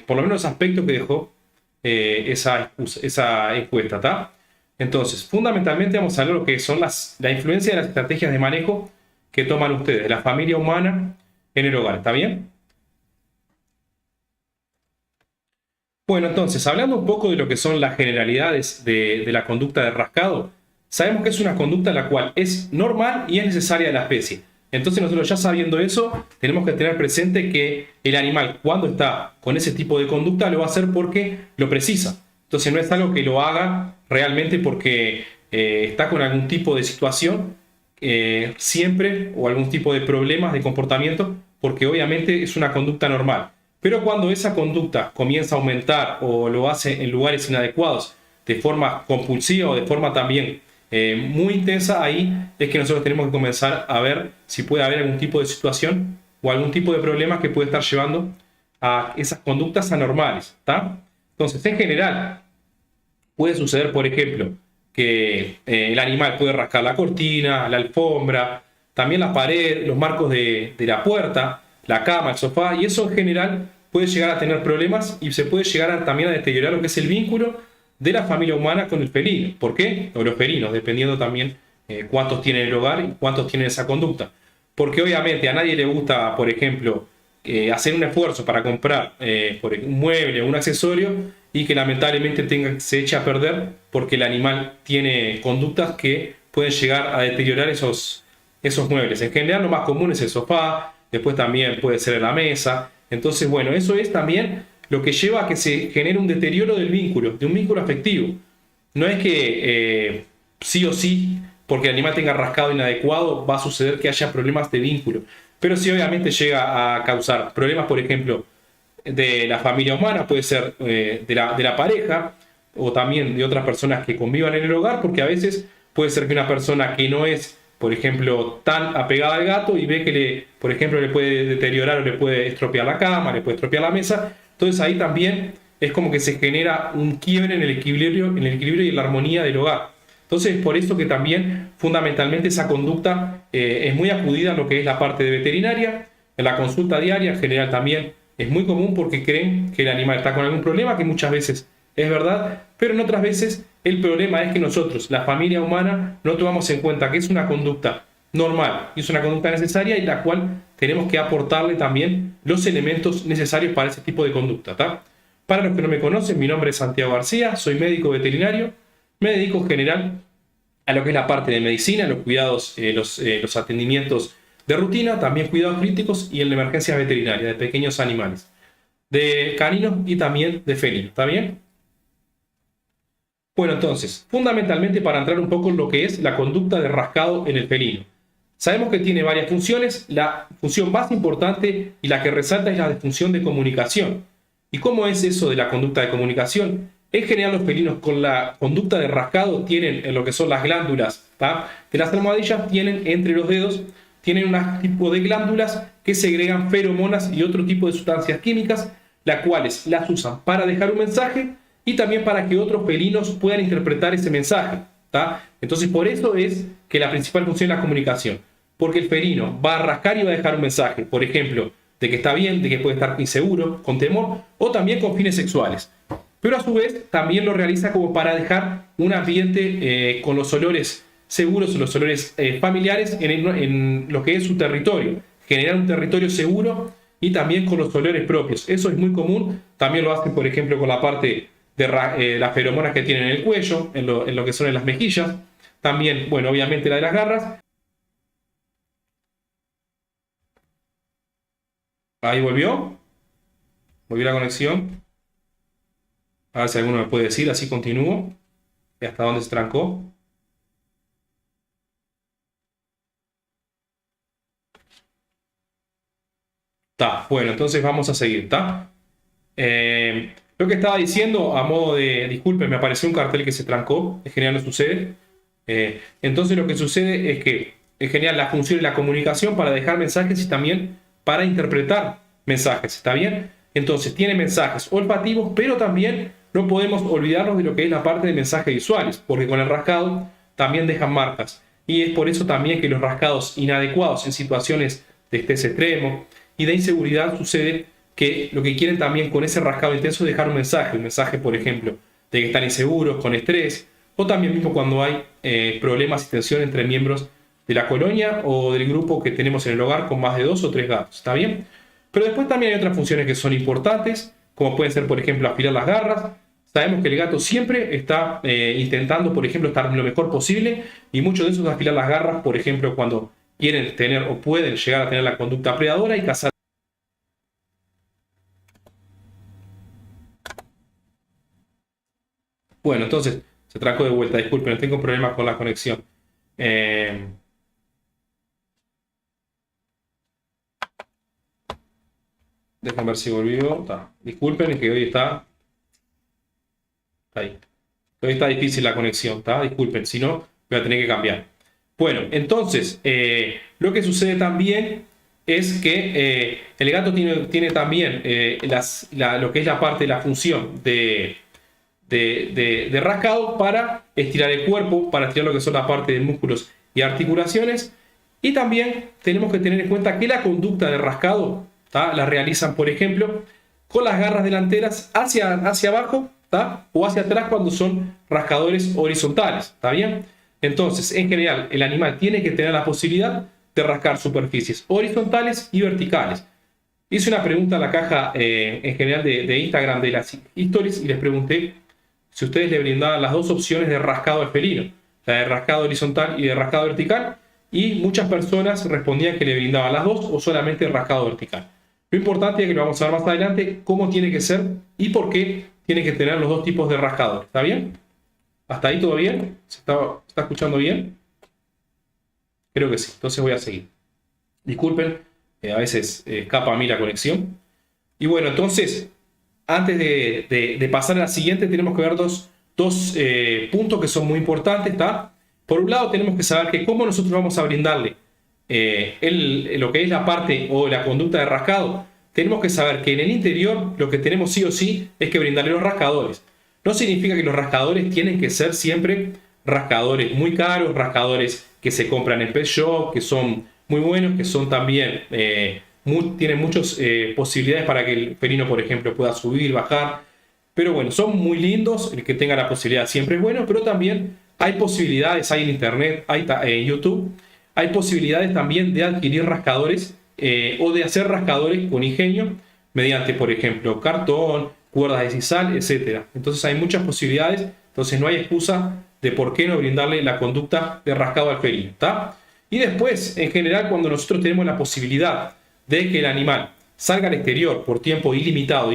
por lo menos los aspectos que dejó esa encuesta, ¿tá? Entonces, fundamentalmente vamos a ver lo que son la influencia de las estrategias de manejo que toman ustedes, la familia humana en el hogar, ¿está bien? Bueno, entonces, hablando un poco de lo que son las generalidades de la conducta de rascado, sabemos que es una conducta la cual es normal y es necesaria de la especie. Entonces nosotros ya sabiendo eso, tenemos que tener presente que el animal cuando está con ese tipo de conducta lo va a hacer porque lo precisa. Entonces no es algo que lo haga realmente porque está con algún tipo de situación siempre o algún tipo de problemas de comportamiento, porque obviamente es una conducta normal. Pero cuando esa conducta comienza a aumentar o lo hace en lugares inadecuados, de forma compulsiva o de forma también muy intensa, ahí es que nosotros tenemos que comenzar a ver si puede haber algún tipo de situación o algún tipo de problema que puede estar llevando a esas conductas anormales, ¿tá? Entonces, en general, puede suceder, por ejemplo, que el animal puede rascar la cortina, la alfombra, también la pared, los marcos de la puerta, la cama, el sofá, y eso en general puede llegar a tener problemas y se puede llegar también a deteriorar lo que es el vínculo de la familia humana con el felino. ¿Por qué? O los felinos, dependiendo también cuántos tienen el hogar y cuántos tienen esa conducta. Porque obviamente a nadie le gusta, por ejemplo, hacer un esfuerzo para comprar un mueble o un accesorio y que lamentablemente se eche a perder porque el animal tiene conductas que pueden llegar a deteriorar esos muebles. En general lo más común es el sofá, después también puede ser la mesa. Entonces, bueno, eso es también lo que lleva a que se genere un deterioro del vínculo, de un vínculo afectivo. No es que sí o sí, porque el animal tenga rascado inadecuado, va a suceder que haya problemas de vínculo. Pero sí obviamente llega a causar problemas, por ejemplo, de la familia humana, puede ser de la pareja o también de otras personas que convivan en el hogar, porque a veces puede ser que una persona que no es, por ejemplo, tan apegada al gato y ve que, por ejemplo, le puede deteriorar o le puede estropear la cama, le puede estropear la mesa. Entonces ahí también es como que se genera un quiebre en el equilibrio y en la armonía del hogar. Entonces, por eso que también fundamentalmente esa conducta es muy acudida en lo que es la parte de veterinaria, en la consulta diaria en general también es muy común porque creen que el animal está con algún problema, que muchas veces es verdad, pero en otras veces el problema es que nosotros, la familia humana, no tomamos en cuenta que es una conducta normal y es una conducta necesaria y la cual tenemos que aportarle también los elementos necesarios para ese tipo de conducta, ¿tá? Para los que no me conocen, mi nombre es Santiago García, soy médico veterinario, me dedico en general a lo que es la parte de medicina, los cuidados, los atendimientos de rutina, también cuidados críticos y en la emergencia veterinaria de pequeños animales, de caninos y también de felinos, ¿está bien? Bueno, entonces, fundamentalmente para entrar un poco en lo que es la conducta de rascado en el felino. Sabemos que tiene varias funciones, la función más importante y la que resalta es la función de comunicación. ¿Y cómo es eso de la conducta de comunicación? En general los felinos con la conducta de rascado tienen en lo que son las glándulas, ¿tá? De las almohadillas tienen entre los dedos, tienen un tipo de glándulas que segregan feromonas y otro tipo de sustancias químicas, las cuales las usan para dejar un mensaje y también para que otros felinos puedan interpretar ese mensaje, ¿tá? Entonces por eso es que la principal función es la comunicación, porque el felino va a rascar y va a dejar un mensaje, por ejemplo, de que está bien, de que puede estar inseguro, con temor o también con fines sexuales. Pero a su vez también lo realiza como para dejar un ambiente con los olores seguros, los olores familiares en lo que es su territorio, generar un territorio seguro y también con los olores propios. Eso es muy común, también lo hacen por ejemplo con la parte de las feromonas que tienen en el cuello, en lo que son en las mejillas, también, bueno, obviamente la de las garras. Ahí volvió la conexión. A ver si alguno me puede decir, así continúo. ¿Y hasta dónde se trancó? Está, bueno, entonces vamos a seguir, ¿está? Lo que estaba diciendo, a modo de disculpe, me apareció un cartel que se trancó, en general no sucede. Entonces lo que sucede es que en general la función es la comunicación para dejar mensajes y también para interpretar mensajes, ¿está bien? Entonces tiene mensajes olfativos, pero también no podemos olvidarnos de lo que es la parte de mensajes visuales, porque con el rascado también dejan marcas. Y es por eso también que los rascados inadecuados en situaciones de estrés extremo y de inseguridad sucede que lo que quieren también con ese rascado intenso es dejar un mensaje, por ejemplo, de que están inseguros, con estrés, o también mismo cuando hay problemas y tensión entre miembros de la colonia o del grupo que tenemos en el hogar con más de 2 o 3 gatos, ¿está bien? Pero después también hay otras funciones que son importantes, como pueden ser, por ejemplo, afilar las garras. Sabemos que el gato siempre está intentando, por ejemplo, estar lo mejor posible, y muchos de esos afilar las garras, por ejemplo, cuando quieren tener o pueden llegar a tener la conducta predadora y cazar. Bueno, entonces se trancó de vuelta, disculpen, tengo problemas con la conexión. Eh, Déjenme ver si volvió. Disculpen, es que hoy está ahí. Hoy está difícil la conexión, ¿tá? Disculpen, si no, voy a tener que cambiar. Bueno, entonces, lo que sucede también es que el gato tiene también lo que es la parte de la función de rascado para estirar el cuerpo, para estirar lo que son la parte de músculos y articulaciones. Y también tenemos que tener en cuenta que la conducta de rascado, ¿tá?, la realizan, por ejemplo, con las garras delanteras hacia abajo, ¿tá?, o hacia atrás cuando son rascadores horizontales, ¿está bien? Entonces, en general, el animal tiene que tener la posibilidad de rascar superficies horizontales y verticales. Hice una pregunta a la caja en general de Instagram de las stories y les pregunté si ustedes le brindaban las dos opciones de rascado al felino, la de rascado horizontal y de rascado vertical, y muchas personas respondían que le brindaban las dos o solamente rascado vertical. Lo importante es que lo vamos a ver más adelante, cómo tiene que ser y por qué tiene que tener los dos tipos de rascador. ¿Está bien? ¿Hasta ahí todo bien? ¿Se está escuchando bien? Creo que sí, entonces voy a seguir. Disculpen, a veces escapa a mí la conexión. Y bueno, entonces, antes de pasar a la siguiente, tenemos que ver dos puntos que son muy importantes, ¿está? Por un lado, tenemos que saber que cómo nosotros vamos a brindarle lo que es la parte o la conducta de rascado. Tenemos que saber que en el interior lo que tenemos sí o sí es que brindarle los rascadores. No significa que los rascadores tienen que ser siempre rascadores muy caros, rascadores que se compran en pet shop, que son muy buenos, que son también tienen muchas posibilidades para que el felino, por ejemplo, pueda subir, bajar. Pero bueno, son muy lindos, el que tenga la posibilidad siempre es bueno, pero también hay posibilidades, hay en internet, hay en YouTube, hay posibilidades también de adquirir rascadores o de hacer rascadores con ingenio mediante, por ejemplo, cartón, cuerdas de sisal, etc. Entonces hay muchas posibilidades, entonces no hay excusa de por qué no brindarle la conducta de rascado al felino, ¿está? Y después, en general, cuando nosotros tenemos la posibilidad de que el animal salga al exterior por tiempo ilimitado,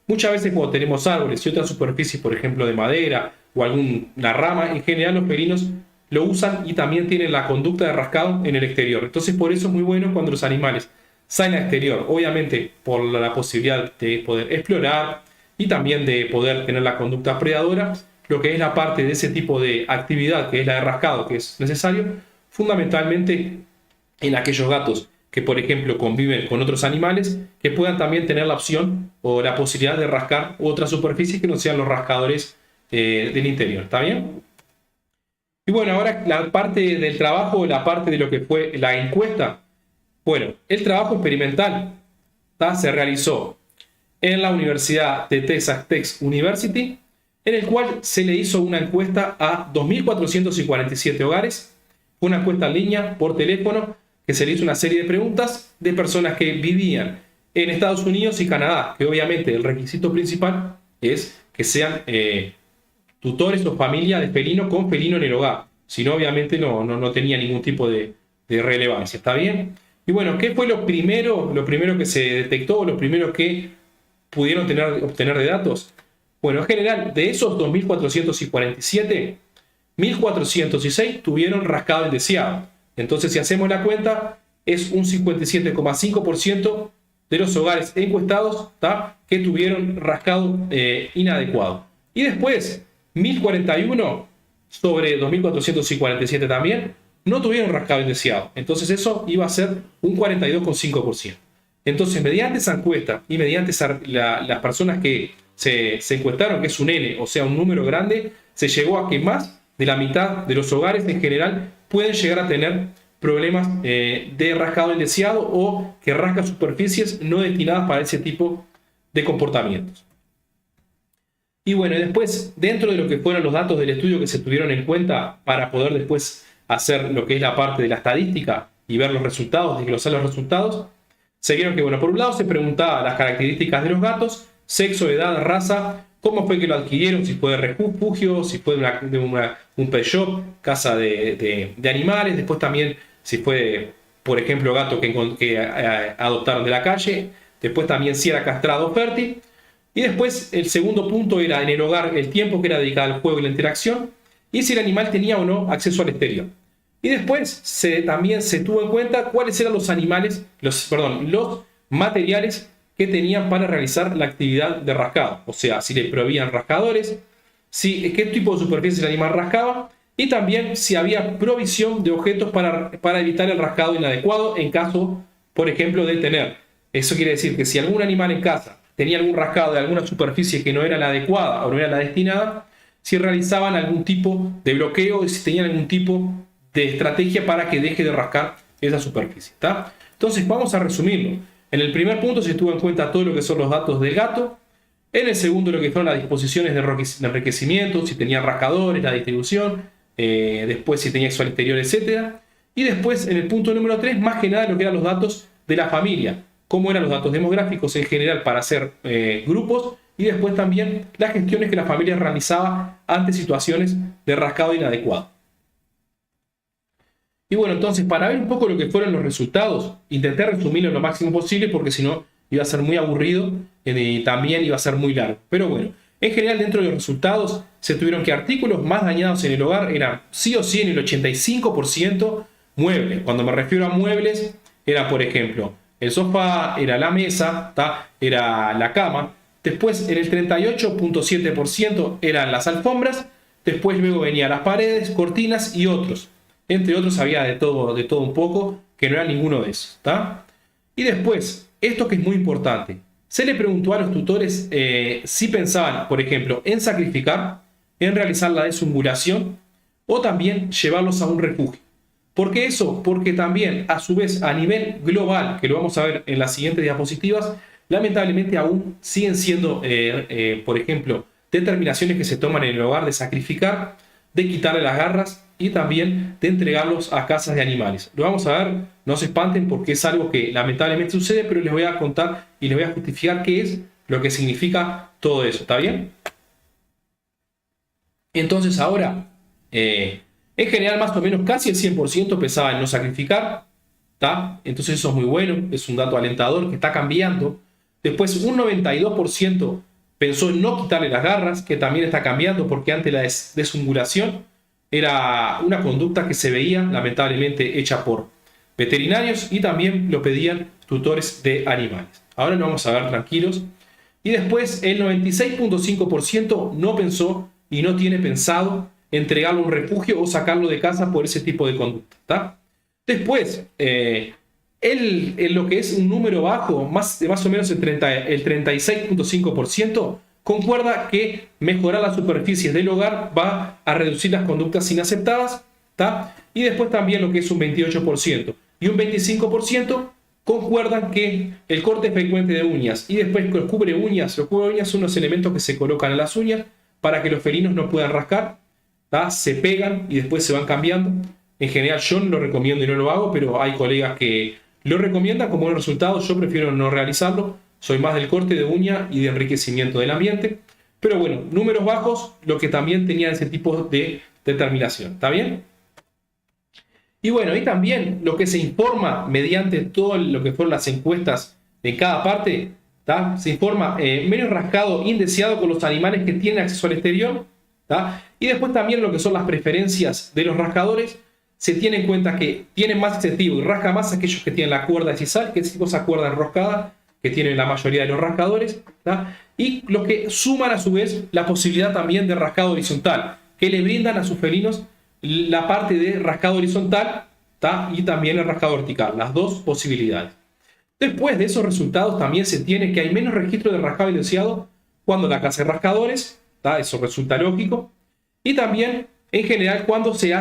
muchas veces cuando tenemos árboles y otras superficies, por ejemplo de madera o alguna rama, en general los felinos lo usan y también tienen la conducta de rascado en el exterior. Entonces por eso es muy bueno cuando los animales salen al exterior, obviamente por la posibilidad de poder explorar y también de poder tener la conducta predadora, lo que es la parte de ese tipo de actividad que es la de rascado que es necesario, fundamentalmente en aquellos gatos que, por ejemplo, conviven con otros animales, que puedan también tener la opción o la posibilidad de rascar otras superficies que no sean los rascadores del interior. ¿Está bien? Y bueno, ahora la parte del trabajo, la parte de lo que fue la encuesta. Bueno, el trabajo experimental, ¿tá?, se realizó en la Universidad de Texas Tech University, en el cual se le hizo una encuesta a 2.447 hogares, una encuesta en línea por teléfono, que se le hizo una serie de preguntas de personas que vivían en Estados Unidos y Canadá, que obviamente el requisito principal es que sean tutores o familia de felino con felino en el hogar, si no obviamente no tenía ningún tipo de relevancia. ¿Está bien? Y bueno, ¿qué fue lo primero que se detectó, lo primero que pudieron obtener de datos? Bueno, en general, de esos 2.447, 1.406 tuvieron rascado indeseado. Entonces, si hacemos la cuenta, es un 57,5% de los hogares encuestados, ¿tá?, que tuvieron rascado inadecuado. Y después, 1.041 sobre 2.447 también no tuvieron rascado indeseado. Entonces, eso iba a ser un 42,5%. Entonces, mediante esa encuesta y mediante las personas que se encuestaron, que es un N, o sea, un número grande, se llegó a que más de la mitad de los hogares en general pueden llegar a tener problemas de rascado indeseado o que rasca superficies no destinadas para ese tipo de comportamientos. Y bueno, después, dentro de lo que fueron los datos del estudio que se tuvieron en cuenta para poder después hacer lo que es la parte de la estadística y ver los resultados, desglosar los resultados, se vieron que, bueno, por un lado se preguntaba las características de los gatos, sexo, edad, raza, cómo fue que lo adquirieron, si fue de refugio, si fue un pet shop, casa de animales, después también si fue, por ejemplo, gato que adoptaron de la calle, después también si era castrado o fértil. Y después el segundo punto era en el hogar el tiempo que era dedicado al juego y la interacción y si el animal tenía o no acceso al exterior. Y después también se tuvo en cuenta cuáles eran los materiales que tenían para realizar la actividad de rascado. O sea, si le proveían rascadores, qué tipo de superficie el animal rascaba y también si había provisión de objetos para evitar el rascado inadecuado en caso, por ejemplo, de tener. Eso quiere decir que si algún animal en casa tenía algún rascado de alguna superficie que no era la adecuada o no era la destinada, si realizaban algún tipo de bloqueo y si tenían algún tipo de estrategia para que deje de rascar esa superficie. ¿Está? Entonces vamos a resumirlo. En el primer punto se tuvo en cuenta todo lo que son los datos del gato. En el segundo lo que fueron las disposiciones de enriquecimiento, si tenía rascadores, la distribución, después si tenía acceso al exterior, etc. Y después en el punto número 3, más que nada lo que eran los datos de la familia, cómo eran los datos demográficos en general para hacer grupos y después también las gestiones que la familia realizaba ante situaciones de rascado inadecuado. Y bueno, entonces para ver un poco lo que fueron los resultados, intenté resumirlo lo máximo posible porque si no iba a ser muy aburrido y también iba a ser muy largo. Pero bueno, en general dentro de los resultados se tuvieron que artículos más dañados en el hogar eran sí o sí en el 85% muebles. Cuando me refiero a muebles, era por ejemplo el sofá, era la mesa, era la cama. Después en el 38.7% eran las alfombras. Después luego venían las paredes, cortinas y otros. Entre otros había de todo un poco, que no era ninguno de esos. Y después, esto que es muy importante, se le preguntó a los tutores si pensaban, por ejemplo, en sacrificar, en realizar la deshumulación o también llevarlos a un refugio. ¿Por qué eso? Porque también, a su vez, a nivel global, que lo vamos a ver en las siguientes diapositivas, lamentablemente aún siguen siendo, por ejemplo, determinaciones que se toman en el hogar de sacrificar, de quitarle las garras y también de entregarlos a casas de animales. Lo vamos a ver, no se espanten porque es algo que lamentablemente sucede, pero les voy a contar y les voy a justificar qué es lo que significa todo eso. ¿Está bien? Entonces ahora, en general más o menos casi el 100% pensaba en no sacrificar. ¿Tá? Entonces eso es muy bueno, es un dato alentador que está cambiando. Después un 92% pensó en no quitarle las garras, que también está cambiando porque antes la deshumulación era una conducta que se veía lamentablemente hecha por veterinarios y también lo pedían tutores de animales. Ahora lo vamos a ver tranquilos. Y después el 96.5% no pensó y no tiene pensado entregarlo a un refugio o sacarlo de casa por ese tipo de conducta. ¿Tá? Después, lo que es un número bajo, más o menos el 36.5%, concuerda que mejorar las superficies del hogar va a reducir las conductas inaceptadas, ¿tá? Y después también lo que es un 28% y un 25% concuerdan que el corte frecuente de uñas y después los cubre uñas son los elementos que se colocan en las uñas para que los felinos no puedan rascar, ¿tá? Se pegan y después se van cambiando. En general yo no lo recomiendo y no lo hago, pero hay colegas que lo recomiendan como buen resultado. Yo prefiero no realizarlo. Soy más del corte de uña y de enriquecimiento del ambiente. Pero bueno, números bajos, lo que también tenían ese tipo de determinación. ¿Está bien? Y bueno, y también lo que se informa mediante todo lo que fueron las encuestas de cada parte, ¿tá? Se informa menos rascado indeseado con los animales que tienen acceso al exterior, ¿tá? Y después también lo que son las preferencias de los rascadores. Se tiene en cuenta que tienen más incentivo y rasca más aquellos que tienen la cuerda de sisal, que es esa cuerda enroscada que tienen la mayoría de los rascadores, ¿tá? Y los que suman a su vez la posibilidad también de rascado horizontal, que le brindan a sus felinos la parte de rascado horizontal, ¿tá? Y también el rascado vertical, las dos posibilidades. Después de esos resultados también se tiene que hay menos registro de rascado indeseado cuando la casa de rascadores, ¿tá? Eso resulta lógico. Y también en general cuando se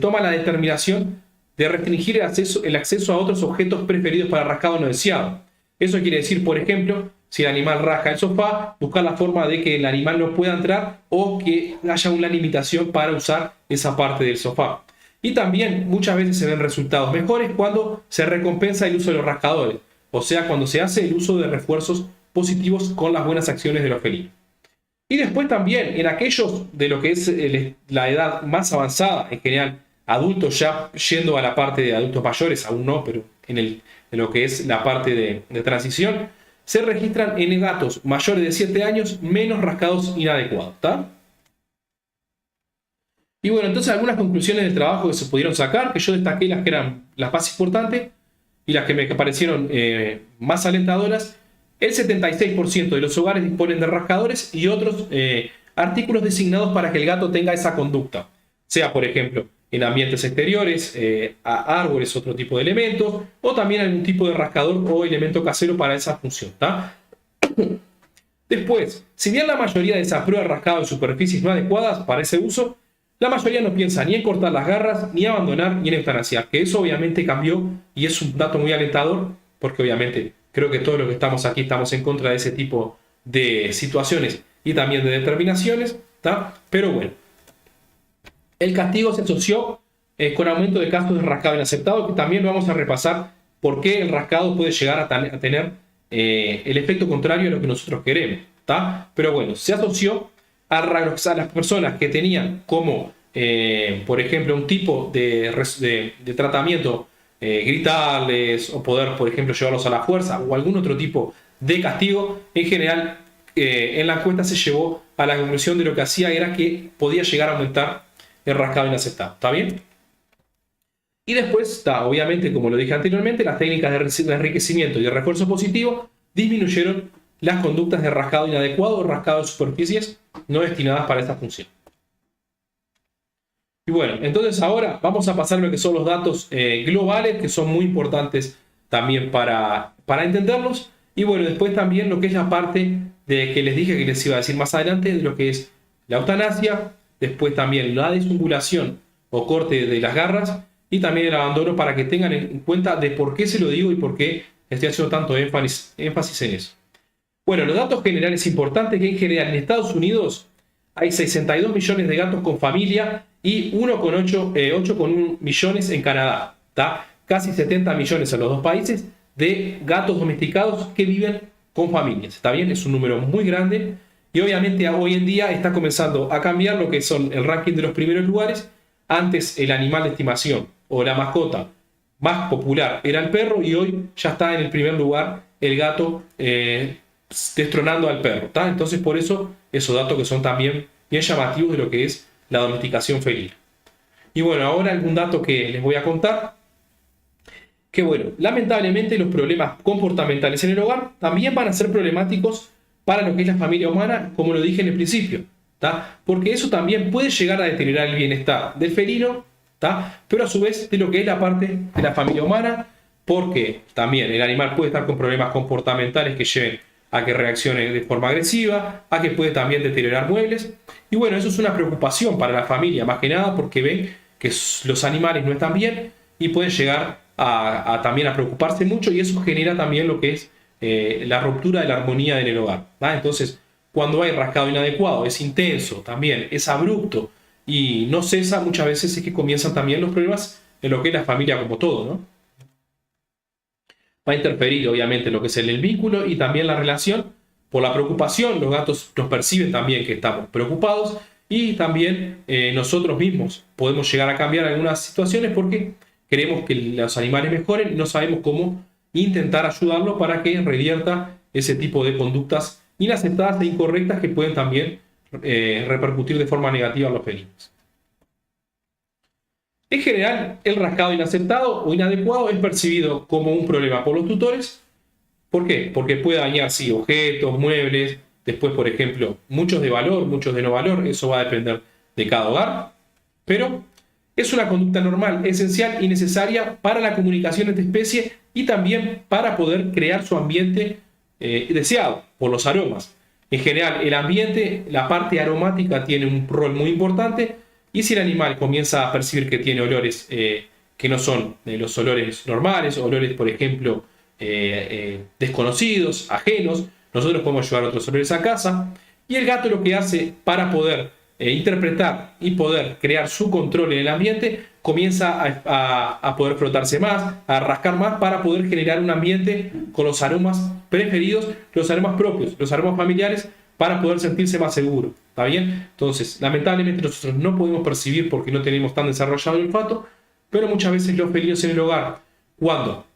toma la determinación de restringir el acceso a otros objetos preferidos para rascado no deseado. Eso quiere decir, por ejemplo, si el animal rasca el sofá, buscar la forma de que el animal no pueda entrar o que haya una limitación para usar esa parte del sofá. Y también muchas veces se ven resultados mejores cuando se recompensa el uso de los rascadores, o sea, cuando se hace el uso de refuerzos positivos con las buenas acciones de los felinos. Y después también en aquellos de lo que es la edad más avanzada, en general adultos ya yendo a la parte de adultos mayores, aún no, pero en lo que es la parte de transición, se registran en gatos mayores de 7 años menos rascados inadecuados, ¿está? Y bueno, entonces algunas conclusiones del trabajo que se pudieron sacar, que yo destaqué las que eran las más importantes y las que me parecieron más alentadoras. El 76% de los hogares disponen de rascadores y otros artículos designados para que el gato tenga esa conducta, sea por ejemplo en ambientes exteriores, a árboles, otro tipo de elementos, o también algún tipo de rascador o elemento casero para esa función, ¿tá? Después, si bien la mayoría desaprueba el rascado en superficies no adecuadas para ese uso, la mayoría no piensa ni en cortar las garras, ni abandonar, ni en eutanasiar, que eso obviamente cambió y es un dato muy alentador, porque obviamente creo que todos los que estamos aquí estamos en contra de ese tipo de situaciones y también de determinaciones, ¿tá? Pero bueno, el castigo se asoció con aumento de casos de rascado inaceptado, que también lo vamos a repasar por qué el rascado puede llegar a tener el efecto contrario a lo que nosotros queremos, ¿tá? Pero bueno, se asoció a las personas que tenían como, por ejemplo, un tipo de tratamiento, gritarles o poder, por ejemplo, llevarlos a la fuerza o algún otro tipo de castigo. En general, en la encuesta se llevó a la conclusión de lo que hacía era que podía llegar a aumentar el rascado inaceptado. ¿Está bien? Y después está, obviamente, como lo dije anteriormente, las técnicas de enriquecimiento y de refuerzo positivo disminuyeron las conductas de rascado inadecuado o rascado de superficies no destinadas para esta función. Y bueno, entonces ahora vamos a pasar a lo que son los datos globales, que son muy importantes también para entenderlos. Y bueno, después también lo que es la parte de que les dije que les iba a decir más adelante, de lo que es la eutanasia, después también la desungulación o corte de las garras y también el abandono, para que tengan en cuenta de por qué se lo digo y por qué estoy haciendo tanto énfasis en eso. Bueno, los datos generales importantes, que en general en Estados Unidos hay 62 millones de gatos con familia y 8,1 millones en Canadá, ¿tá? Casi 70 millones en los dos países de gatos domesticados que viven con familias, ¿está bien? Es un número muy grande. Y obviamente hoy en día está comenzando a cambiar lo que son el ranking de los primeros lugares. Antes el animal de estimación o la mascota más popular era el perro y hoy ya está en el primer lugar el gato, destronando al perro, ¿tá? Entonces por eso esos datos que son también bien llamativos de lo que es la domesticación felina. Y bueno, ahora algún dato que les voy a contar. Que bueno, lamentablemente los problemas comportamentales en el hogar también van a ser problemáticos para lo que es la familia humana, como lo dije en el principio, ¿tá? Porque eso también puede llegar a deteriorar el bienestar del felino, ¿tá? Pero a su vez de lo que es la parte de la familia humana, porque también el animal puede estar con problemas comportamentales que lleven a que reaccione de forma agresiva, a que puede también deteriorar muebles. Y bueno, eso es una preocupación para la familia, más que nada porque ven que los animales no están bien y pueden llegar también a preocuparse mucho, y eso genera también lo que es la ruptura de la armonía en el hogar, ¿tá? Entonces, cuando hay rascado inadecuado, es intenso, también es abrupto y no cesa, muchas veces es que comienzan también los problemas en lo que es la familia como todo, ¿no? Va a interferir obviamente lo que es el vínculo y también la relación. Por la preocupación, los gatos nos perciben también que estamos preocupados, y también nosotros mismos podemos llegar a cambiar algunas situaciones porque queremos que los animales mejoren y no sabemos cómo intentar ayudarlo para que revierta ese tipo de conductas inaceptadas e incorrectas que pueden también repercutir de forma negativa en los felinos. En general, el rascado inaceptado o inadecuado es percibido como un problema por los tutores. ¿Por qué? Porque puede dañar, sí, objetos, muebles, después, por ejemplo, muchos de valor, muchos de no valor, eso va a depender de cada hogar, pero es una conducta normal, esencial y necesaria para la comunicación entre especies y también para poder crear su ambiente deseado por los aromas. En general, el ambiente, la parte aromática tiene un rol muy importante, y si el animal comienza a percibir que tiene olores que que no son los olores normales, olores, por ejemplo, desconocidos, ajenos. Nosotros podemos llevar otros olores a casa. Y el gato lo que hace para poder interpretar y poder crear su control en el ambiente, comienza a poder frotarse más, a rascar más para poder generar un ambiente con los aromas preferidos, los aromas propios, los aromas familiares, para poder sentirse más seguro. ¿Está bien? Entonces, lamentablemente nosotros no podemos percibir porque no tenemos tan desarrollado el olfato, pero muchas veces los felinos en el hogar, cuando,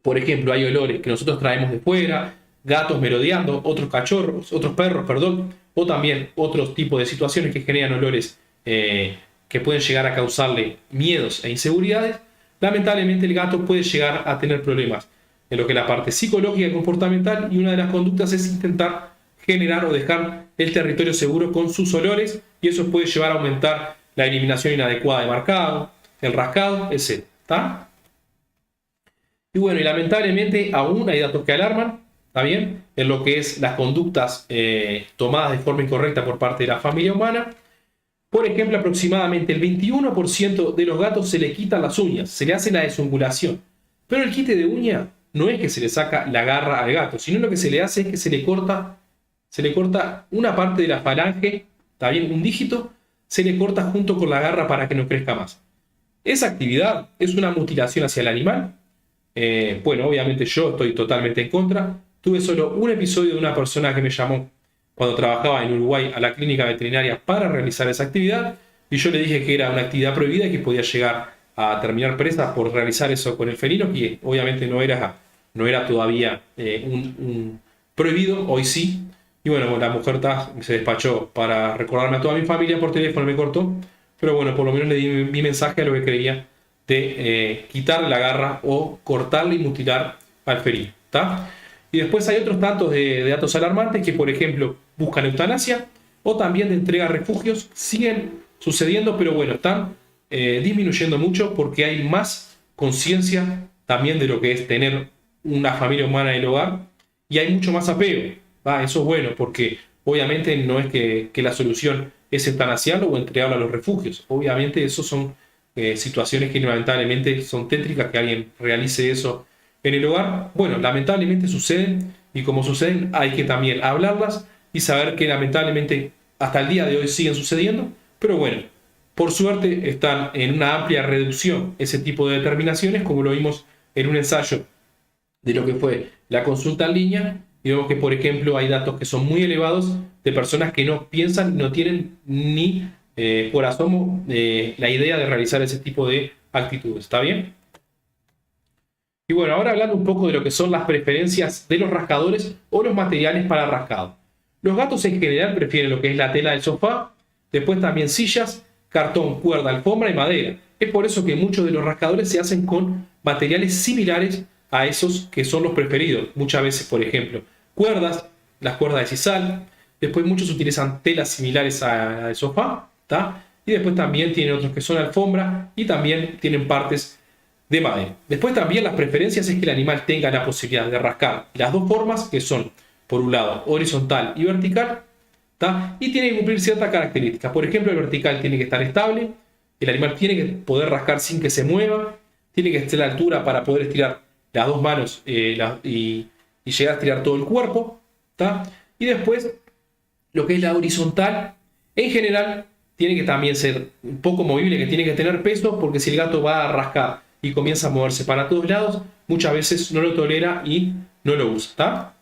por ejemplo, hay olores que nosotros traemos de fuera, gatos merodeando, otros cachorros, otros perros, perdón, o también otros tipos de situaciones que generan olores que pueden llegar a causarle miedos e inseguridades, lamentablemente el gato puede llegar a tener problemas en lo que es la parte psicológica y comportamental, y una de las conductas es intentar generar o dejar el territorio seguro con sus olores, y eso puede llevar a aumentar la eliminación inadecuada de marcado, el rascado, etc. ¿Está? Y bueno, y lamentablemente aún hay datos que alarman, ¿está bien?, en lo que es las conductas tomadas de forma incorrecta por parte de la familia humana. Por ejemplo, aproximadamente el 21% de los gatos se le quitan las uñas, se le hace la desungulación. Pero el quite de uña no es que se le saca la garra al gato, sino lo que se le hace es que se le corta una parte de la falange, ¿está bien?, un dígito, se le corta junto con la garra para que no crezca más. Esa actividad es una mutilación hacia el animal. Bueno, obviamente yo estoy totalmente en contra. Tuve solo un episodio de una persona que me llamó cuando trabajaba en Uruguay a la clínica veterinaria para realizar esa actividad, y yo le dije que era una actividad prohibida y que podía llegar a terminar presa por realizar eso con el felino, que obviamente no era todavía un prohibido, hoy sí. Y bueno, la mujer se despachó para recordarme a toda mi familia por teléfono, me cortó, pero bueno, por lo menos le di mi mensaje a lo que creía de quitarle la garra o cortarle y mutilar al felino, ¿está? Y después hay otros tantos de datos alarmantes que, por ejemplo, buscan eutanasia o también de entrega a refugios. Siguen sucediendo, pero bueno, están disminuyendo mucho porque hay más conciencia también de lo que es tener una familia humana en el hogar, y hay mucho más apego. Eso es bueno, porque obviamente no es que la solución es eutanasiarlo o entregarlo a los refugios. Obviamente eso son situaciones que lamentablemente son tétricas, que alguien realice eso en el hogar. Bueno, lamentablemente suceden, y como suceden hay que también hablarlas y saber que lamentablemente hasta el día de hoy siguen sucediendo, pero bueno, por suerte están en una amplia reducción ese tipo de determinaciones, como lo vimos en un ensayo de lo que fue la consulta en línea, y vemos que, por ejemplo, hay datos que son muy elevados de personas que no piensan, no tienen ni por asomo la idea de realizar ese tipo de actitudes. ¿Está bien? Y bueno, ahora hablando un poco de lo que son las preferencias de los rascadores o los materiales para rascado. Los gatos en general prefieren lo que es la tela del sofá, después también sillas, cartón, cuerda, alfombra y madera. Es por eso que muchos de los rascadores se hacen con materiales similares a esos que son los preferidos. Muchas veces, por ejemplo, cuerdas, las cuerdas de sisal. Después muchos utilizan telas similares a la del sofá, ¿tá? Y después también tienen otros que son alfombra y también tienen partes de madera. Después también las preferencias es que el animal tenga la posibilidad de rascar las dos formas, que son, por un lado, horizontal y vertical, ¿tá? Y tiene que cumplir ciertas características. Por ejemplo, el vertical tiene que estar estable, el animal tiene que poder rascar sin que se mueva, tiene que estar a la altura para poder estirar las dos manos y llegar a estirar todo el cuerpo, ¿tá? Y después, lo que es la horizontal, en general, tiene que también ser un poco movible, que tiene que tener peso, porque si el gato va a rascar y comienza a moverse para todos lados, muchas veces no lo tolera y no lo usa, ¿tá?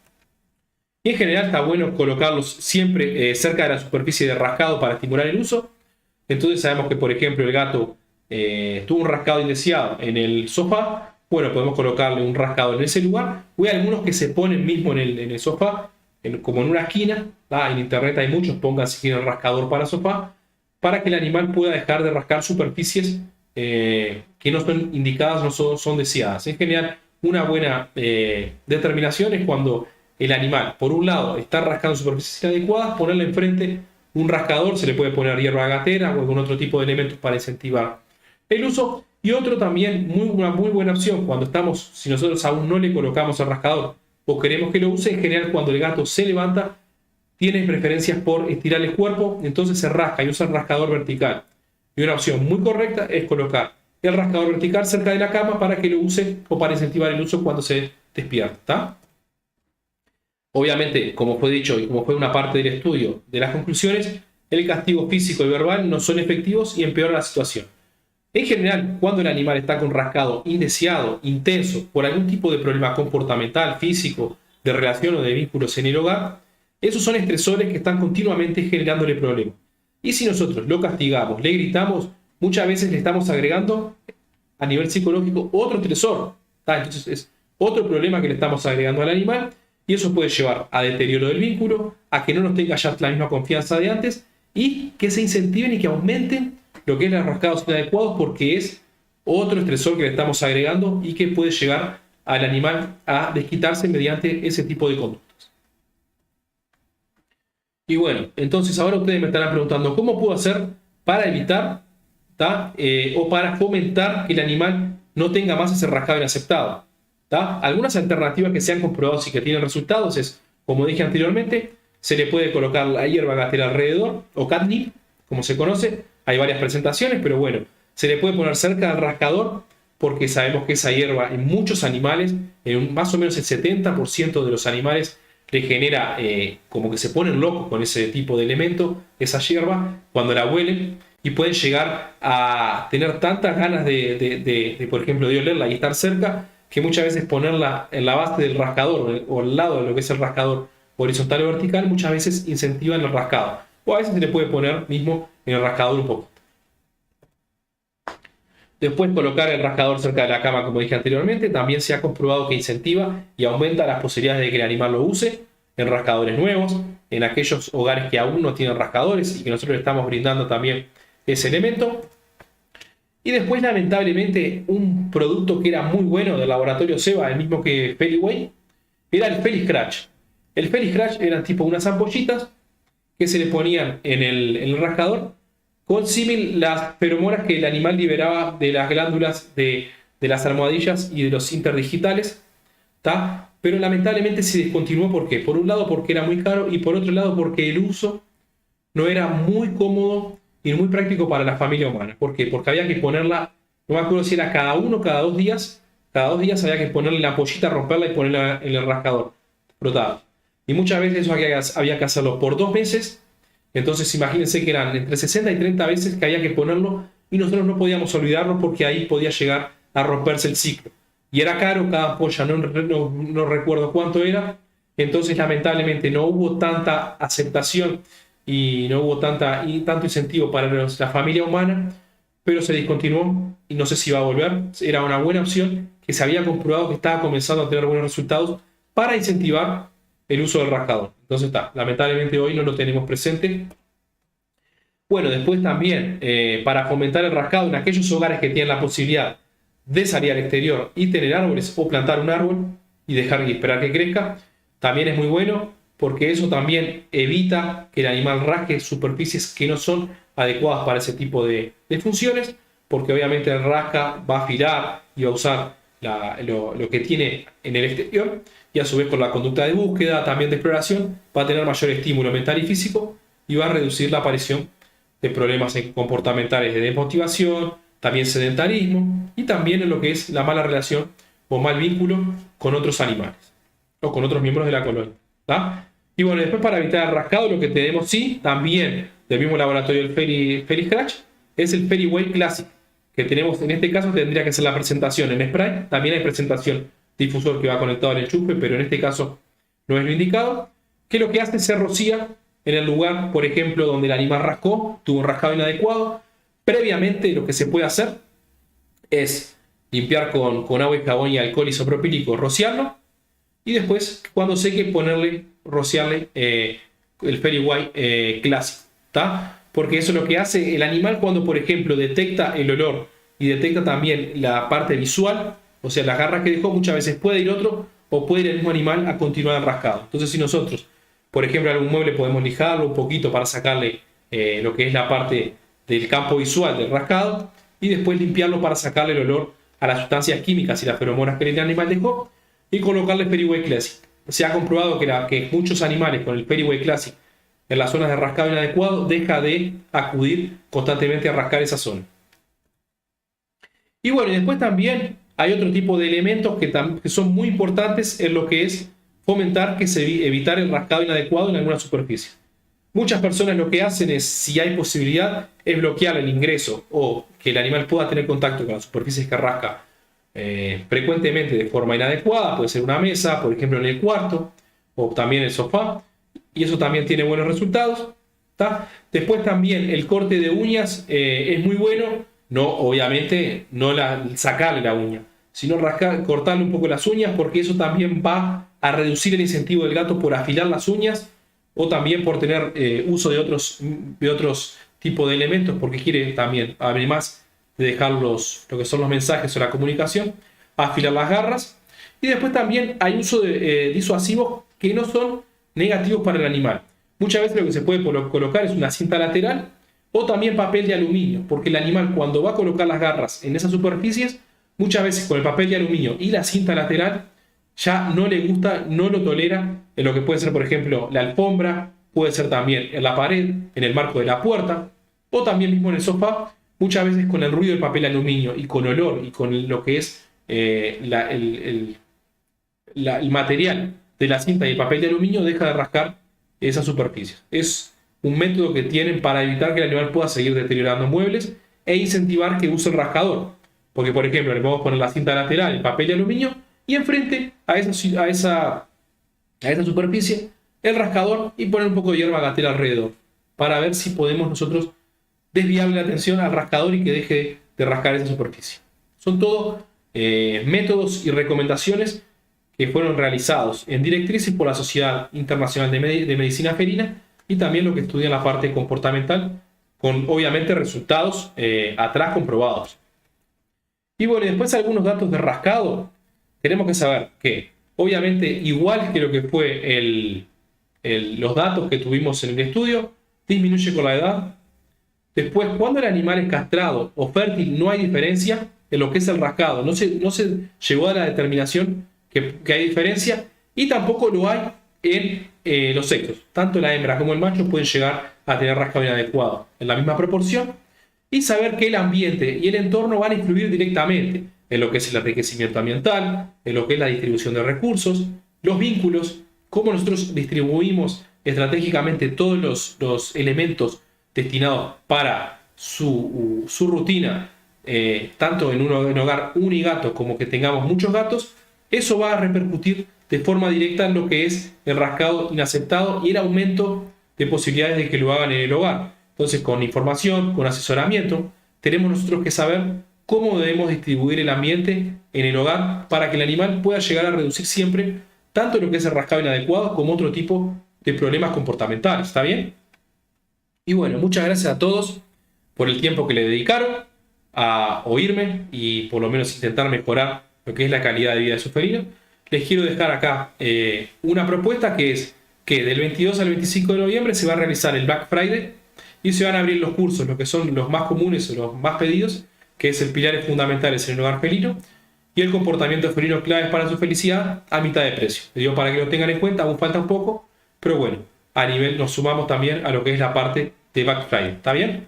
Y en general está bueno colocarlos siempre cerca de la superficie de rascado para estimular el uso. Entonces sabemos que, por ejemplo, el gato tuvo un rascado indeseado en el sofá. Bueno, podemos colocarle un rascador en ese lugar. O hay algunos que se ponen mismo en el sofá, como en una esquina. En internet hay muchos, pongan si quieren rascador para sofá, para que el animal pueda dejar de rascar superficies que no son indicadas, no son deseadas. En general, una buena determinación es cuando el animal, por un lado, está rascando superficies inadecuadas, ponerle enfrente un rascador, se le puede poner hierba gatera o algún otro tipo de elementos para incentivar el uso. Y otro también, una muy buena opción, si nosotros aún no le colocamos el rascador o queremos que lo use, en general cuando el gato se levanta, tiene preferencias por estirar el cuerpo, entonces se rasca y usa el rascador vertical. Y una opción muy correcta es colocar el rascador vertical cerca de la cama para que lo use o para incentivar el uso cuando se despierta. ¿Tá? Obviamente, como fue dicho y como fue una parte del estudio de las conclusiones, el castigo físico y verbal no son efectivos y empeoran la situación. En general, cuando el animal está con rascado indeseado, intenso, por algún tipo de problema comportamental, físico, de relación o de vínculos en el hogar, esos son estresores que están continuamente generándole problemas. Y si nosotros lo castigamos, le gritamos, muchas veces le estamos agregando a nivel psicológico otro estresor. ¿Tá? Entonces es otro problema que le estamos agregando al animal y eso puede llevar a deterioro del vínculo, a que no nos tenga ya la misma confianza de antes y que se incentiven y que aumenten lo que es los rascados inadecuados porque es otro estresor que le estamos agregando y que puede llegar al animal a desquitarse mediante ese tipo de conductas. Y bueno, entonces ahora ustedes me estarán preguntando, ¿cómo puedo hacer para evitar o para fomentar que el animal no tenga más ese rascado inaceptado? ¿Tá? Algunas alternativas que se han comprobado y que tienen resultados es, como dije anteriormente, se le puede colocar la hierba gatera alrededor, o catnip, como se conoce. Hay varias presentaciones, pero bueno, se le puede poner cerca del rascador porque sabemos que esa hierba en muchos animales, en más o menos el 70% de los animales, le genera como que se ponen locos con ese tipo de elemento, esa hierba, cuando la huelen y pueden llegar a tener tantas ganas por ejemplo, de olerla y estar cerca, que muchas veces ponerla en la base del rascador o al lado de lo que es el rascador horizontal o vertical, muchas veces incentivan el rascado. O a veces se le puede poner mismo en el rascador un poco. Después colocar el rascador cerca de la cama, como dije anteriormente, también se ha comprobado que incentiva y aumenta las posibilidades de que el animal lo use en rascadores nuevos, en aquellos hogares que aún no tienen rascadores y que nosotros le estamos brindando también ese elemento. Y después, lamentablemente, un producto que era muy bueno del laboratorio Seba, el mismo que Feliway, era el Feliscratch. El Feliscratch eran tipo unas ampollitas que se le ponían en el rascador con símil las feromonas que el animal liberaba de las glándulas de las almohadillas y de los interdigitales, ¿tá? Pero lamentablemente se descontinuó. ¿Por qué? Por un lado porque era muy caro y por otro lado porque el uso no era muy cómodo y muy práctico para la familia humana. ¿Por qué? Porque había que ponerla, no me acuerdo si era cada 1 o cada 2 días. Cada 2 días había que ponerle la ampollita, romperla y ponerla en el rascador frotado. Y muchas veces eso había que hacerlo por 2 meses. Entonces imagínense que eran entre 60 y 30 veces que había que ponerlo y nosotros no podíamos olvidarlo porque ahí podía llegar a romperse el ciclo. Y era caro cada ampolla, no recuerdo cuánto era. Entonces lamentablemente no hubo tanta aceptación y no hubo tanto incentivo para la familia humana, pero se discontinuó y no sé si va a volver. Era una buena opción que se había comprobado que estaba comenzando a tener buenos resultados para incentivar el uso del rascador. Entonces lamentablemente hoy no lo tenemos presente. Bueno, después también para fomentar el rascado en aquellos hogares que tienen la posibilidad de salir al exterior y tener árboles o plantar un árbol y dejar y esperar que crezca, también es muy bueno porque eso también evita que el animal rasque superficies que no son adecuadas para ese tipo de funciones, porque obviamente el rasca va a afilar y va a usar lo que tiene en el exterior y a su vez con la conducta de búsqueda, también de exploración, va a tener mayor estímulo mental y físico y va a reducir la aparición de problemas comportamentales de desmotivación, también sedentarismo y también en lo que es la mala relación o mal vínculo con otros animales o con otros miembros de la colonia. ¿Tá? Y bueno, después para evitar el rascado lo que tenemos también del mismo laboratorio del Feliscratch es el Feliway Classic, que tenemos, en este caso tendría que ser la presentación en spray, también hay presentación difusor que va conectado al enchufe, pero en este caso no es lo indicado, que lo que hace es se rocía en el lugar, por ejemplo, donde el animal rascó, tuvo un rascado inadecuado. Previamente lo que se puede hacer es limpiar con agua y jabón y alcohol isopropílico, rociarlo, y después, cuando seque, rociarle el Feliway Classic, ¿tá? Porque eso es lo que hace el animal cuando, por ejemplo, detecta el olor y detecta también la parte visual, o sea, las garras que dejó, muchas veces puede ir otro o puede ir el mismo animal a continuar el rascado. Entonces, si nosotros, por ejemplo, algún mueble podemos lijarlo un poquito para sacarle lo que es la parte del campo visual del rascado y después limpiarlo para sacarle el olor a las sustancias químicas y las feromonas que el animal dejó, y colocarle Feliway Classic. Se ha comprobado que muchos animales con el Feliway Classic en las zonas de rascado inadecuado deja de acudir constantemente a rascar esa zona. Y bueno, y después también hay otro tipo de elementos que son muy importantes en lo que es fomentar evitar el rascado inadecuado en alguna superficie. Muchas personas lo que hacen es, si hay posibilidad, es bloquear el ingreso o que el animal pueda tener contacto con las superficies que rasca frecuentemente de forma inadecuada. Puede ser una mesa, por ejemplo, en el cuarto, o también el sofá, y eso también tiene buenos resultados. ¿Tá? Después también el corte de uñas es muy bueno, no, obviamente no sacarle la uña, sino cortarle un poco las uñas, porque eso también va a reducir el incentivo del gato por afilar las uñas o también por tener uso de otros tipos de elementos, porque quiere también, además de dejar lo que son los mensajes o la comunicación, afilar las garras. Y después también hay uso de disuasivos que no son negativos para el animal. Muchas veces lo que se puede colocar es una cinta lateral o también papel de aluminio, porque el animal cuando va a colocar las garras en esas superficies, muchas veces con el papel de aluminio y la cinta lateral ya no le gusta, no lo tolera en lo que puede ser, por ejemplo, la alfombra, puede ser también en la pared, en el marco de la puerta, o también mismo en el sofá, muchas veces con el ruido del papel aluminio y con olor y con lo que es el material de la cinta y el papel de aluminio, deja de rascar esas superficies. Es un método que tienen para evitar que el animal pueda seguir deteriorando muebles e incentivar que use el rascador. Porque, por ejemplo, le podemos poner la cinta lateral, el papel de aluminio, y enfrente a esa superficie el rascador y poner un poco de hierba gatera alrededor para ver si podemos nosotros desviarle la atención al rascador y que deje de rascar esa superficie. Son todos métodos y recomendaciones que fueron realizados en directrices por la Sociedad Internacional de Medicina Felina y también lo que estudia la parte comportamental, con obviamente resultados atrás comprobados. Y bueno, después algunos datos de rascado. Tenemos que saber que, obviamente, igual que lo que fue los datos que tuvimos en el estudio, disminuye con la edad. Después, cuando el animal es castrado o fértil, no hay diferencia en lo que es el rascado. No se llegó a la determinación que hay diferencia, y tampoco lo hay en los sexos. Tanto la hembra como el macho pueden llegar a tener rascado inadecuado en la misma proporción, y saber que el ambiente y el entorno van a influir directamente en lo que es el enriquecimiento ambiental, en lo que es la distribución de recursos, los vínculos, cómo nosotros distribuimos estratégicamente todos los elementos destinados para su rutina, tanto en un hogar unigato como que tengamos muchos gatos. Eso va a repercutir de forma directa en lo que es el rascado inaceptado y el aumento de posibilidades de que lo hagan en el hogar. Entonces, con información, con asesoramiento, tenemos nosotros que saber cómo debemos distribuir el ambiente en el hogar para que el animal pueda llegar a reducir siempre tanto lo que es el rascado inadecuado como otro tipo de problemas comportamentales. ¿Está bien? Y bueno, muchas gracias a todos por el tiempo que le dedicaron a oírme y por lo menos intentar mejorar lo que es la calidad de vida de su felino. Les quiero dejar acá una propuesta, que es que del 22 al 25 de noviembre se va a realizar el Black Friday y se van a abrir los cursos, los que son los más comunes o los más pedidos, que es el pilares fundamentales en el hogar felino y el comportamiento felino claves para su felicidad, a mitad de precio. Les digo para que lo tengan en cuenta, aún falta un poco, pero bueno, a nivel nos sumamos también a lo que es la parte de Black Friday. ¿Está bien?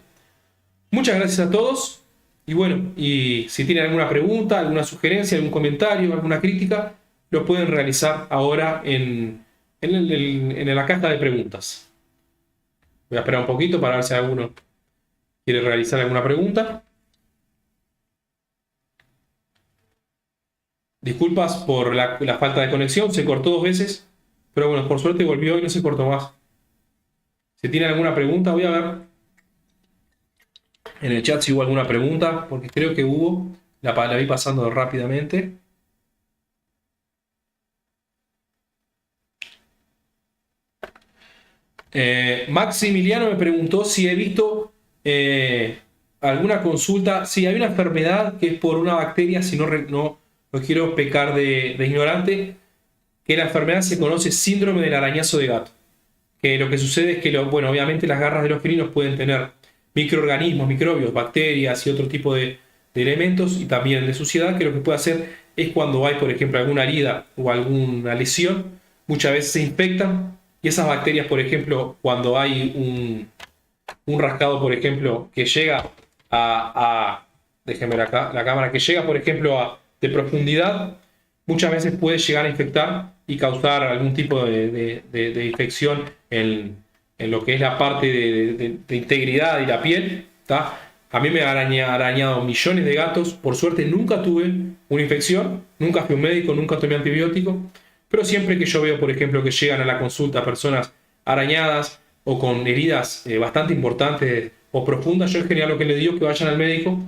Muchas gracias a todos. Y bueno, y si tienen alguna pregunta, alguna sugerencia, algún comentario, alguna crítica, lo pueden realizar ahora en la caja de preguntas. Voy a esperar un poquito para ver si alguno quiere realizar alguna pregunta. Disculpas por la falta de conexión, se cortó 2 veces, pero bueno, por suerte volvió y no se cortó más. Si tienen alguna pregunta, voy a ver en el chat si hubo alguna pregunta, porque creo que hubo. La vi pasando rápidamente. Maximiliano me preguntó si he visto alguna consulta. Sí, hay una enfermedad que es por una bacteria, si no quiero pecar de ignorante, que la enfermedad se conoce síndrome del arañazo de gato. Que lo que sucede es que, bueno, obviamente las garras de los felinos pueden tener microorganismos, microbios, bacterias y otro tipo de elementos, y también de suciedad, que lo que puede hacer es cuando hay, por ejemplo, alguna herida o alguna lesión, muchas veces se infectan, y esas bacterias, por ejemplo, cuando hay un rascado, por ejemplo, que llega a déjenme la cámara, que llega, por ejemplo, de profundidad, muchas veces puede llegar a infectar y causar algún tipo de infección en lo que es la parte de integridad y la piel. ¿Tá? A mí me han arañado millones de gatos. Por suerte nunca tuve una infección, nunca fui a un médico, nunca tomé antibiótico. Pero siempre que yo veo, por ejemplo, que llegan a la consulta personas arañadas o con heridas bastante importantes o profundas, yo en general lo que les digo es que vayan al médico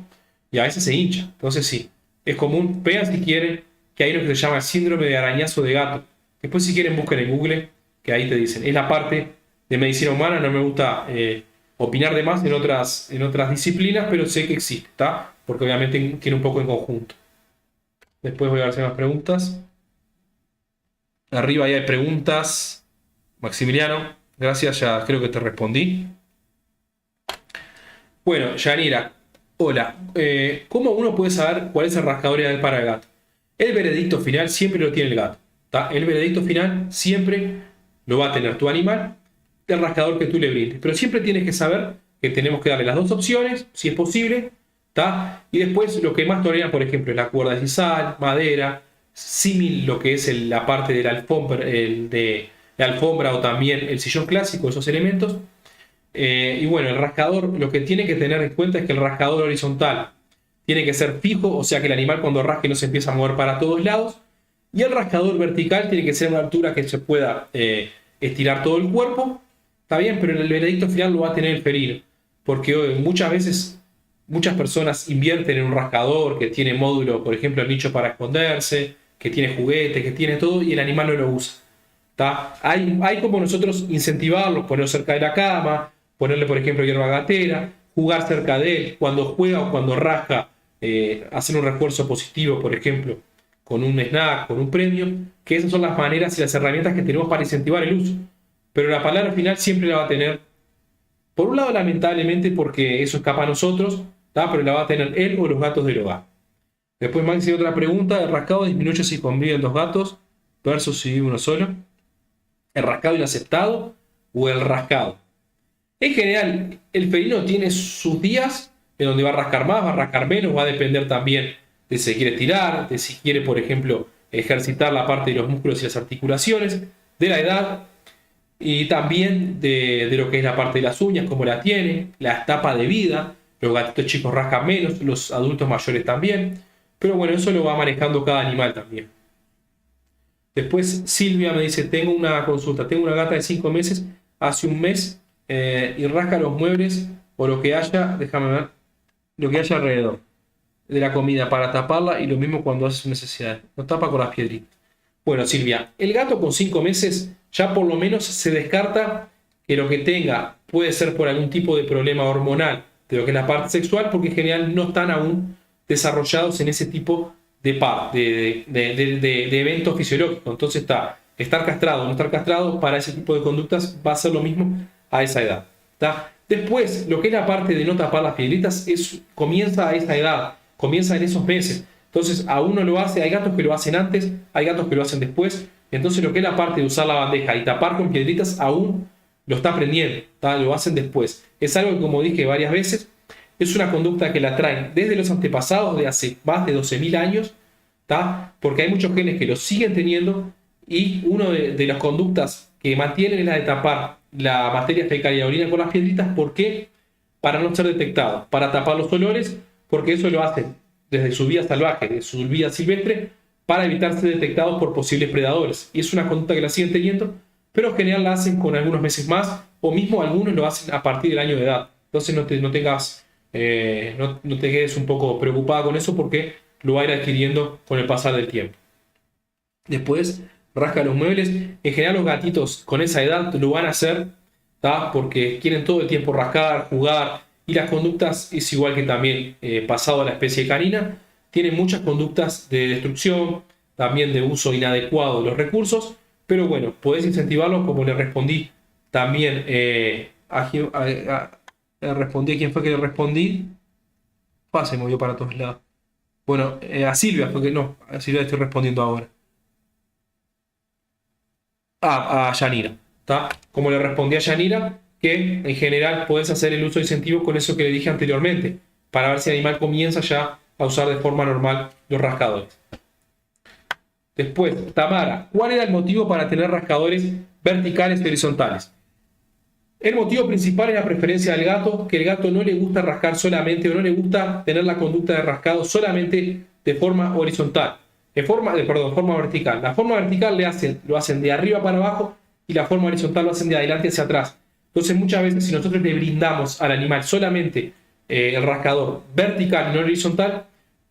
y a veces se hincha. Entonces sí, es común. Vean si quieren que hay lo que se llama el síndrome de arañazo de gato. Después si quieren busquen en Google, que ahí te dicen. Es la parte de medicina humana, no me gusta opinar de más en otras disciplinas, pero sé que existe, ¿está? Porque obviamente tiene un poco en conjunto. Después voy a ver si hay más preguntas. Arriba ahí hay preguntas. Maximiliano, gracias, ya creo que te respondí. Bueno, Yanira, hola. ¿Cómo uno puede saber cuál es el rascador ideal para el gato? El veredicto final siempre lo tiene el gato. ¿Tá? El veredicto final siempre lo va a tener tu animal del rascador que tú le brindes. Pero siempre tienes que saber que tenemos que darle las dos opciones, si es posible. ¿Tá? Y después lo que más toleran, por ejemplo, es la cuerda de sisal, madera, símil lo que es la parte de la alfombra o también el sillón clásico, esos elementos. Y bueno, el rascador, lo que tiene que tener en cuenta es que el rascador horizontal tiene que ser fijo, o sea que el animal cuando rasque no se empieza a mover para todos lados. Y el rascador vertical tiene que ser una altura que se pueda estirar todo el cuerpo. Está bien, pero en el veredicto final lo va a tener el felino. Porque muchas veces muchas personas invierten en un rascador que tiene módulo, por ejemplo, el nicho para esconderse, que tiene juguetes, que tiene todo, y el animal no lo usa. Hay como nosotros incentivarlos, ponerlo cerca de la cama, ponerle, por ejemplo, hierba gatera, jugar cerca de él, cuando juega o cuando rasca, hacer un refuerzo positivo, por ejemplo, con un snack, con un premio, que esas son las maneras y las herramientas que tenemos para incentivar el uso. Pero la palabra final siempre la va a tener, por un lado, lamentablemente, porque eso escapa a nosotros, pero la va a tener él o los gatos del hogar. Después Maxi, otra pregunta, ¿el rascado disminuye si conviven dos gatos versus si vive uno solo? ¿El rascado inaceptado o el rascado? En general, el felino tiene sus días en donde va a rascar más, va a rascar menos, va a depender también de si quiere tirar, de si quiere, por ejemplo, ejercitar la parte de los músculos y las articulaciones, de la edad y también de lo que es la parte de las uñas, como la tiene, la etapa de vida. Los gatitos chicos rascan menos, los adultos mayores también. Pero bueno, eso lo va manejando cada animal también. Después Silvia me dice, tengo una consulta, tengo una gata de 5 meses, hace un mes, y rasca los muebles o lo que haya, déjame ver, lo que haya alrededor de la comida para taparla y lo mismo cuando hace sus necesidades, lo tapa con las piedritas. Bueno, Silvia, el gato con 5 meses ya por lo menos se descarta que lo que tenga puede ser por algún tipo de problema hormonal de lo que es la parte sexual, porque en general no están aún desarrollados en ese tipo de evento fisiológico. Entonces estar castrado o no estar castrado para ese tipo de conductas va a ser lo mismo a esa edad. ¿Tá? Después, lo que es la parte de no tapar las piedritas comienza a esa edad, comienza en esos meses. Entonces, aún no lo hace, hay gatos que lo hacen antes, hay gatos que lo hacen después. Entonces, lo que es la parte de usar la bandeja y tapar con piedritas aún lo está aprendiendo, ¿tá? Lo hacen después. Es algo que, como dije varias veces, es una conducta que la traen desde los antepasados de hace más de 12.000 años, ¿tá? Porque hay muchos genes que lo siguen teniendo y una de las conductas que mantienen es la de tapar la materia fecal y la orina con las piedritas. ¿Por qué? Para no ser detectados, para tapar los olores, porque eso lo hacen desde su vida salvaje, de su vida silvestre, para evitar ser detectados por posibles predadores. Y es una conducta que la siguen teniendo, pero en general la hacen con algunos meses más, o mismo algunos lo hacen a partir del año de edad. Entonces no te quedes un poco preocupada con eso, porque lo va a ir adquiriendo con el pasar del tiempo. Después, rasca los muebles. En general los gatitos con esa edad lo van a hacer, ¿tá? Porque quieren todo el tiempo rascar, jugar, y las conductas es igual que también pasado a la especie canina, tienen muchas conductas de destrucción, también de uso inadecuado de los recursos, pero bueno, podés incentivarlos como le respondí también respondí a quién fue que le respondí. Se movió para todos lados. Bueno, a Silvia, porque no, a Silvia estoy respondiendo ahora. A Yanira, ¿tá? Como le respondí a Yanira, que en general podés hacer el uso de incentivos con eso que le dije anteriormente. para ver si el animal comienza ya a usar de forma normal los rascadores. Después, Tamara, ¿cuál era el motivo para tener rascadores verticales y horizontales? El motivo principal es la preferencia del gato, que el gato no le gusta rascar solamente, o no le gusta tener la conducta de rascado solamente de forma horizontal, forma vertical. La forma vertical lo hacen de arriba para abajo y la forma horizontal lo hacen de adelante hacia atrás. Entonces muchas veces si nosotros le brindamos al animal solamente el rascador vertical y no horizontal,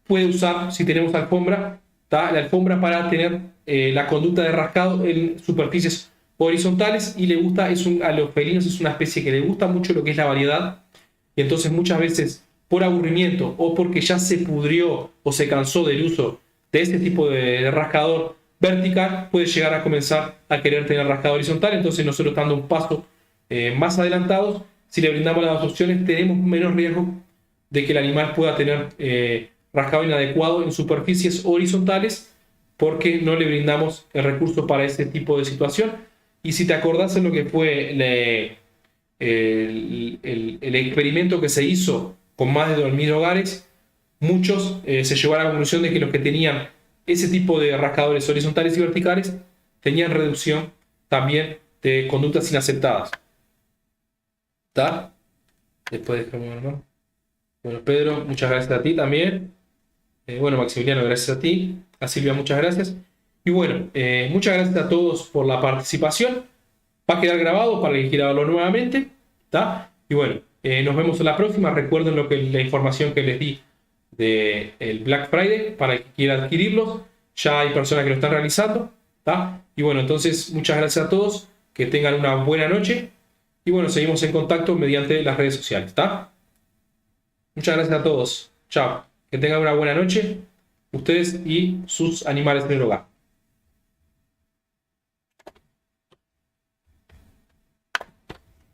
puede usar, si tenemos alfombra, la alfombra para tener la conducta de rascado en superficies horizontales, y le gusta, a los felinos es una especie que le gusta mucho lo que es la variedad, y entonces muchas veces por aburrimiento o porque ya se pudrió o se cansó del uso de este tipo de rascador vertical, puede llegar a comenzar a querer tener rascador horizontal. Entonces nosotros, estando un paso más adelantados, si le brindamos las dos opciones, tenemos menos riesgo de que el animal pueda tener rascado inadecuado en superficies horizontales, porque no le brindamos el recurso para ese tipo de situación. Y si te acordás en lo que fue el experimento que se hizo con más de 2.000 hogares, muchos se llegó a la conclusión de que los que tenían ese tipo de rascadores horizontales y verticales tenían reducción también de conductas inaceptadas. ¿Está? Después de... Bueno, Pedro, muchas gracias a ti también. Bueno, Maximiliano, gracias a ti. A Silvia, muchas gracias. Y bueno, muchas gracias a todos por la participación. Va a quedar grabado para el que quiera verlo nuevamente, ¿tá? Y bueno, nos vemos en la próxima. Recuerden la información que les di del Black Friday para el que quiera adquirirlos. Ya hay personas que lo están realizando, ¿tá? Y bueno, entonces muchas gracias a todos. Que tengan una buena noche. Y bueno, seguimos en contacto mediante las redes sociales, ¿tá? Muchas gracias a todos. Chao. Que tengan una buena noche, ustedes y sus animales en el hogar.